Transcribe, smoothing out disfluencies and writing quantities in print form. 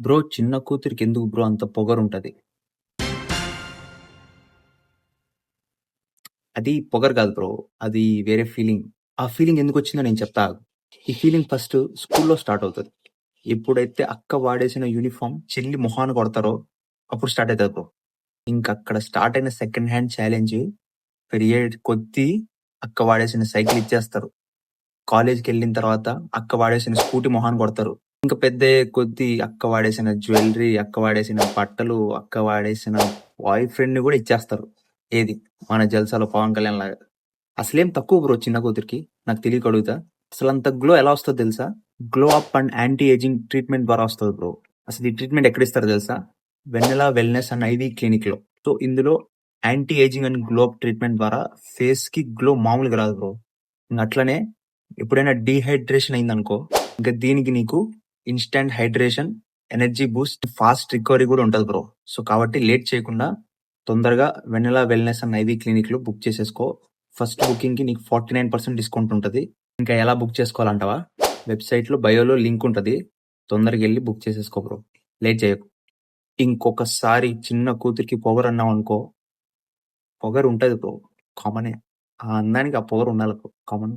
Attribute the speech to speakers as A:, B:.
A: Bro చిన్న కూతురికి ఎందుకు బ్రో అంత పొగరుంటది? అది పొగరు కాదు బ్రో. అది వేరే ఫీలింగ్. ఆ ఫీలింగ్ ఎందుకొచ్చిందో నేను చెప్తా ఆగు. ఈ ఫీలింగ్ ఫస్ట్ స్కూల్‌లో స్టార్ట్ అవుతది. ఎప్పుడైతే అక్క వాడేసిన యూనిఫార్మ్ చెల్లి మొహాన కొడతారో అప్పుడు స్టార్ట్ అయితది బ్రో. ఇంకక్కడ స్టార్ట్ అయిన సెకండ్ హ్యాండ్ ఛాలెంజ్ పెరిగే కొద్దీ అక్క వాడేసిన సైకిల్ ఇచ్చేస్తారు. కాలేజ్‌కెళ్ళిన తర్వాత అక్క వాడేసిన స్కూటీ మొహాన కొడతారు. ఇంక పెద్దయ్యే కొద్దీ అక్క వాడేసిన జ్యువెల్లరీ, అక్క వాడేసిన బట్టలు, అక్క వాడేసిన బాయ్ ఫ్రెండ్‌ని గూడా ఇచ్చేస్తారు. ఏది? మన 'జల్సాలో' పవన్ కళ్యాణ్ లాగా. అసలేం తక్కువ బ్రో చిన్న కూతురికి. నాకు తెలియక అడుగుతా. అసలంత గ్లో ఎలా వస్తదో తెలుసా? Glow up and anti ageing treatment ద్వారా వస్తది బ్రో. అసలు ఈ ట్రీట్మెంట్ ఎక్కడిస్తారో తెలుసా? వెన్నెల వెల్‌నెస్ అండ్ ఐవీ క్లినిక్‌లో. సో, ఇందులో anti ageing and glow up treatment ద్వారా ఫేస్‌కి గ్లో మామూలుగా రాదు బ్రో. అట్లనే ఎప్పుడైనా డీహైడ్రేషన్ అయిందనుకో, ఇంకా దీనికి నీకు instant hydration, energy boost, fast recovery కూడా ఉంటది బ్రో. సో, కాబట్టి లేట్ చేయకుండా తొందరగా వెన్నెల వెల్‌నెస్ అండ్ ఐవీ క్లినిక్‌లో బుక్ చేసేసుకో. ఫస్ట్ బుకింగ్‌కి నీకు 49% డిస్కౌంట్ ఉంటది. ఇంకా ఎలా బుక్ చేసుకోవాలంటావా? వెబ్‌సైట్‌లో బయోలో లింక్ ఉంటది. తొందరగా ఎళ్లి బుక్ చేసేసుకో బ్రో. లేట్ చేయకు. ఇంకొకసారి చిన్న కూతురికి పొగరన్నావనుకో, పొగరుంటది బ్రో. కామనే. ఆ అందానికి ఆ పొగరుండాలి బ్రో. కామన్.